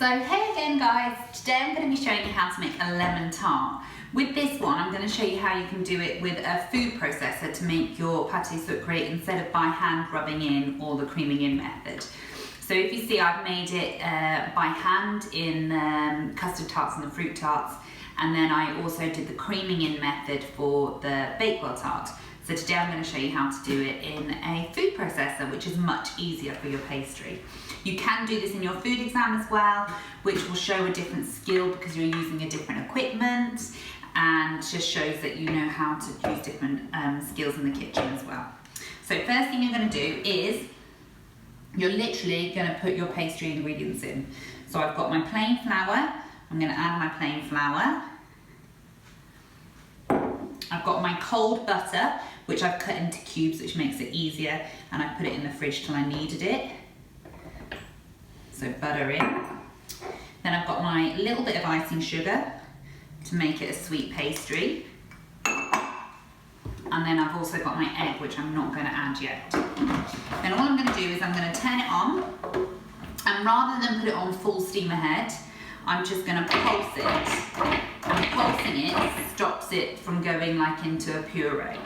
So hey again guys, today I'm going to be showing you how to make a lemon tart. With this one I'm going to show you how you can do it with a food processor to make your pâtés look great instead of by hand rubbing in or the creaming in method. So if you see, I've made it by hand in custard tarts and the fruit tarts, and then I also did the creaming in method for the Bakewell tart. So today I'm going to show you how to do it in a food processor, which is much easier for your pastry. You can do this in your food exam as well, which will show a different skill because you're using a different equipment, and just shows that you know how to use different skills in the kitchen as well. So first thing you're going to do is you're literally going to put your pastry ingredients in. So I've got my plain flour. I'm going to add my plain flour. I've got my cold butter, which I've cut into cubes, which makes it easier, and I put it in the fridge till I needed it. So butter in. Then I've got my little bit of icing sugar to make it a sweet pastry. And then I've also got my egg, which I'm not going to add yet. Then all I'm going to do is I'm going to turn it on, and rather than put it on full steam ahead, I'm just going to pulse it. And pulsing it stops it from going like into a puree.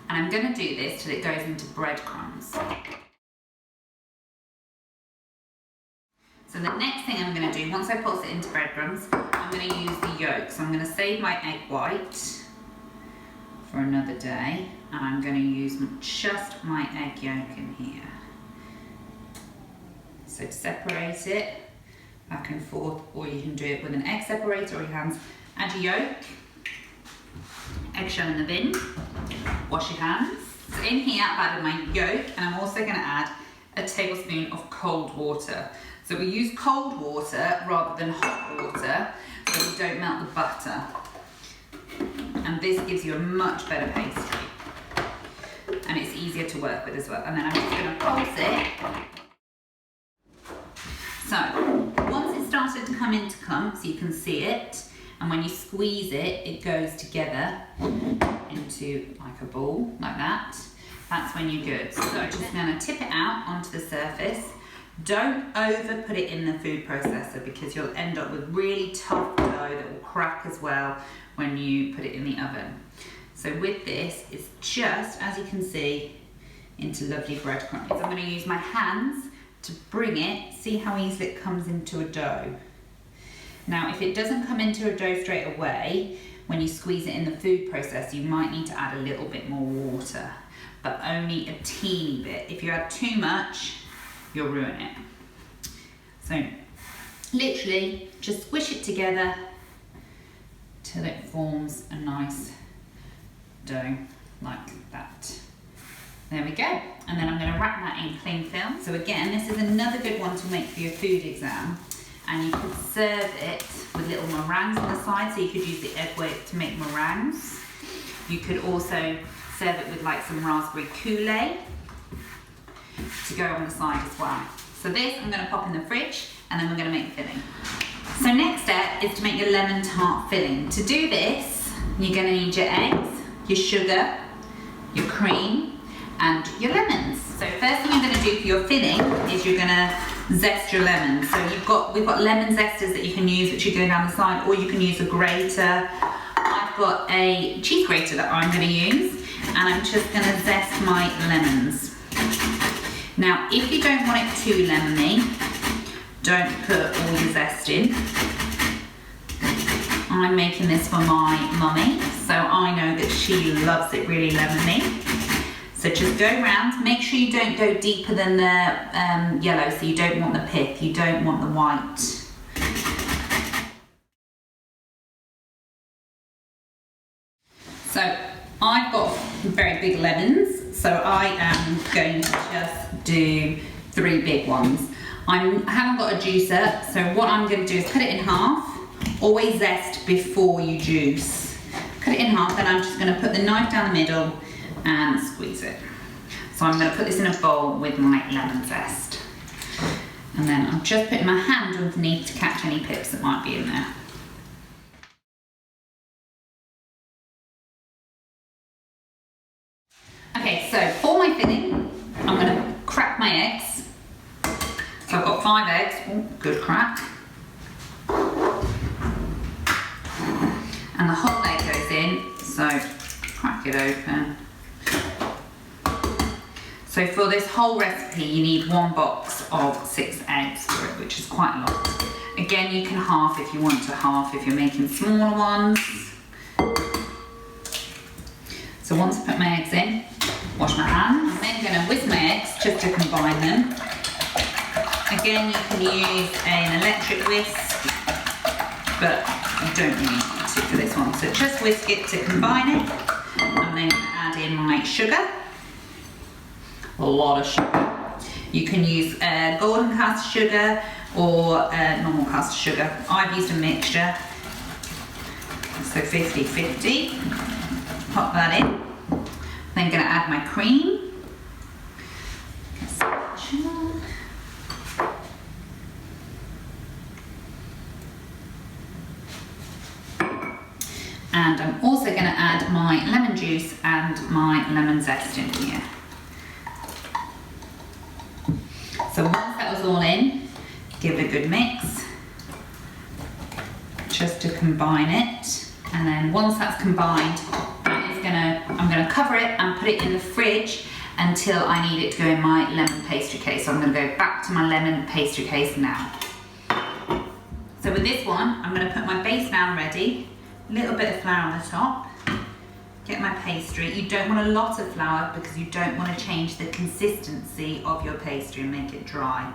And I'm going to do this till it goes into breadcrumbs. So the next thing I'm going to do, once I pulse it into breadcrumbs, I'm going to use the yolk. So I'm going to save my egg white for another day, and I'm going to use just my egg yolk in here. So separate it back and forth, or you can do it with an egg separator or your hands. Add your yolk, eggshell in the bin, wash your hands. So in here I've added my yolk, and I'm also going to add a tablespoon of cold water. So we use cold water rather than hot water, so we don't melt the butter. And this gives you a much better pastry. And it's easier to work with as well. And then I'm just going to pulse it. So once it started to come into clumps, you can see it. And when you squeeze it, it goes together into like a ball, like that. That's when you're good. So I'm just going to tip it out onto the surface. Don't over put it in the food processor because you'll end up with really tough dough that will crack as well when you put it in the oven. So with this, it's just, as you can see, into lovely breadcrumbs. I'm going to use my hands to bring it. See how easily it comes into a dough. Now, if it doesn't come into a dough straight away, when you squeeze it in the food processor, you might need to add a little bit more water, but only a teeny bit. If you add too much, you'll ruin it. So literally just squish it together till it forms a nice dough like that. There we go. And then I'm going to wrap that in cling film. So again, this is another good one to make for your food exam, and you could serve it with little meringues on the side, so you could use the egg white to make meringues. You could also serve it with like some raspberry Kool-Aid to go on the side as well. So this I'm going to pop in the fridge, and then we're going to make the filling. So next step is to make your lemon tart filling. To do this, you're going to need your eggs, your sugar, your cream, and your lemons. So first thing you're going to do for your filling is you're going to zest your lemons. So we've got lemon zesters that you can use, which you go down the side, or you can use a grater. I've got a cheese grater that I'm going to use, and I'm just going to zest my lemons. Now, if you don't want it too lemony, don't put all your zest in. I'm making this for my mummy, so I know that she loves it really lemony. So just go around, make sure you don't go deeper than the yellow, so you don't want the pith, you don't want the white. So I've got very big lemons, so I am going to just do 3 big ones. I haven't got a juicer, so what I'm going to do is cut it in half. Always zest before you juice. Cut it in half, then I'm just going to put the knife down the middle and squeeze it. So I'm going to put this in a bowl with my lemon zest. And then I'm just putting my hand underneath to catch any pips that might be in there. Okay, so for my filling, I'm going to crack my eggs. So I've got 5 eggs, oh, good crack. And the whole egg goes in, so crack it open. So for this whole recipe, you need 1 box of 6 eggs for it, which is quite a lot. Again, you can half if you want to half if you're making smaller ones. So once I put my eggs in, wash my hands. I'm then going to whisk my eggs just to combine them. Again, you can use an electric whisk, but I don't really need to for this one. So just whisk it to combine it. I'm then going to add in my sugar. A lot of sugar. You can use golden caster sugar or normal caster sugar. I've used a mixture, so 50-50. Pop that in. Then going to add my cream. And I'm also going to add my lemon juice and my lemon zest in here. So once that was all in, give it a good mix, just to combine it. And then once that's combined, I'm gonna cover it and put it in the fridge until I need it to go in my lemon pastry case. So I'm gonna go back to my lemon pastry case now. So with this one, I'm gonna put my base now ready, a little bit of flour on the top, get my pastry. You don't want a lot of flour because you don't want to change the consistency of your pastry and make it dry.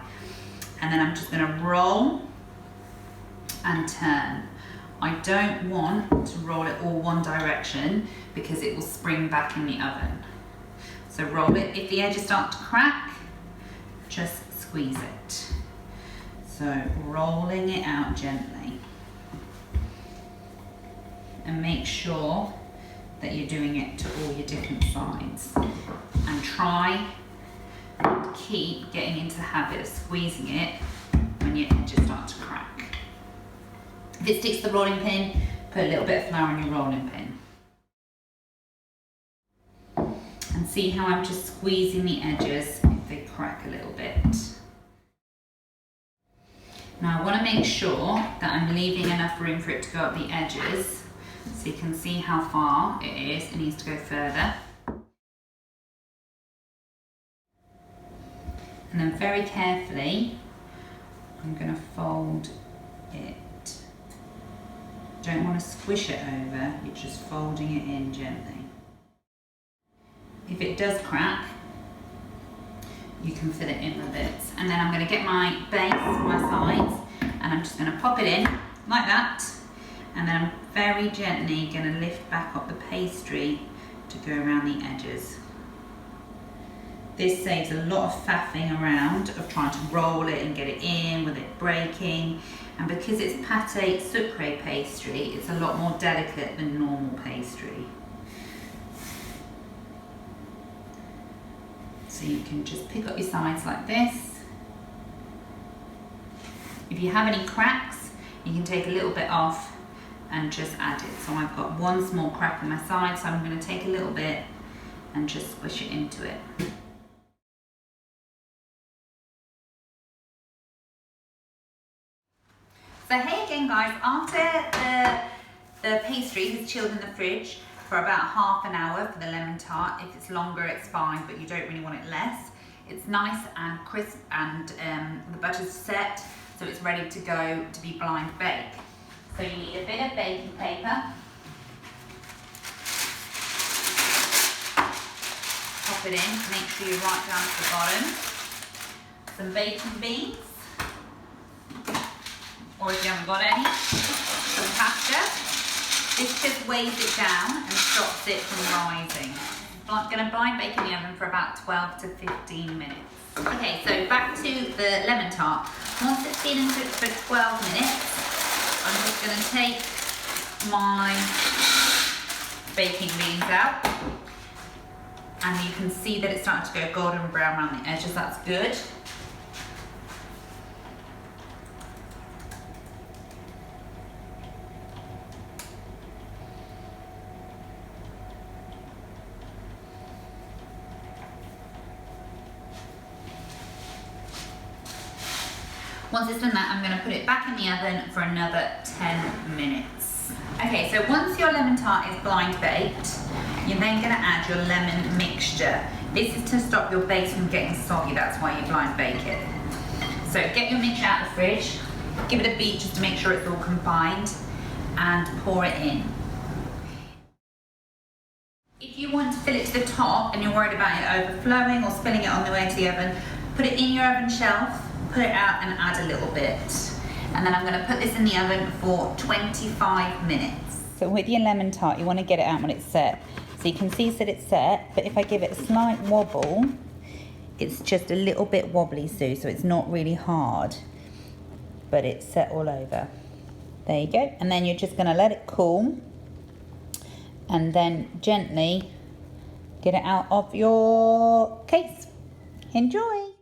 And then I'm just going to roll and turn. I don't want to roll it all one direction because it will spring back in the oven. So roll it. If the edges start to crack, just squeeze it. So rolling it out gently. And make sure that you're doing it to all your different sides, and try and keep getting into the habit of squeezing it when your edges start to crack. If it sticks to the rolling pin, put a little bit of flour on your rolling pin. And see how I'm just squeezing the edges if they crack a little bit. Now I want to make sure that I'm leaving enough room for it to go up the edges. So you can see how far it is. It needs to go further. And then very carefully, I'm going to fold it. Don't want to squish it over, you're just folding it in gently. If it does crack, you can fill it in with bits. And then I'm going to get my base, my sides, and I'm just going to pop it in like that. And then I'm very gently going to lift back up the pastry to go around the edges. This saves a lot of faffing around of trying to roll it and get it in with it breaking. And because it's pâté sucré pastry, it's a lot more delicate than normal pastry. So you can just pick up your sides like this. If you have any cracks, you can take a little bit off and just add it. So I've got one small crack in my side, so I'm going to take a little bit and just squish it into it. So hey again guys, after the pastry has chilled in the fridge for about half an hour for the lemon tart. If it's longer it's fine, but you don't really want it less. It's nice and crisp and the butter's set, so it's ready to go to be blind baked. So you need a bit of baking paper, pop it in, make sure you're right down to the bottom, some baking beans, or if you haven't got any, some pasta. This just weighs it down and stops it from rising. I'm going to blind bake in the oven for about 12 to 15 minutes. Okay, so back to the lemon tart. Once it's been in for 12 minutes, I'm just going to take my baking beans out, and you can see that it's starting to go golden brown around the edges. That's good. Once it's done that, I'm going to put it back in the oven for another 10 minutes. Okay, so once your lemon tart is blind baked, you're then going to add your lemon mixture. This is to stop your base from getting soggy, that's why you blind bake it. So get your mixture out of the fridge, give it a beat just to make sure it's all combined, and pour it in. If you want to fill it to the top and you're worried about it overflowing or spilling it on the way to the oven, put it in your oven shelf, put it out and add a little bit. And then I'm going to put this in the oven for 25 minutes. So with your lemon tart, you want to get it out when it's set. So you can see that it's set, but if I give it a slight wobble, it's just a little bit wobbly, Sue, so it's not really hard, but it's set all over. There you go. And then you're just going to let it cool and then gently get it out of your case. Enjoy!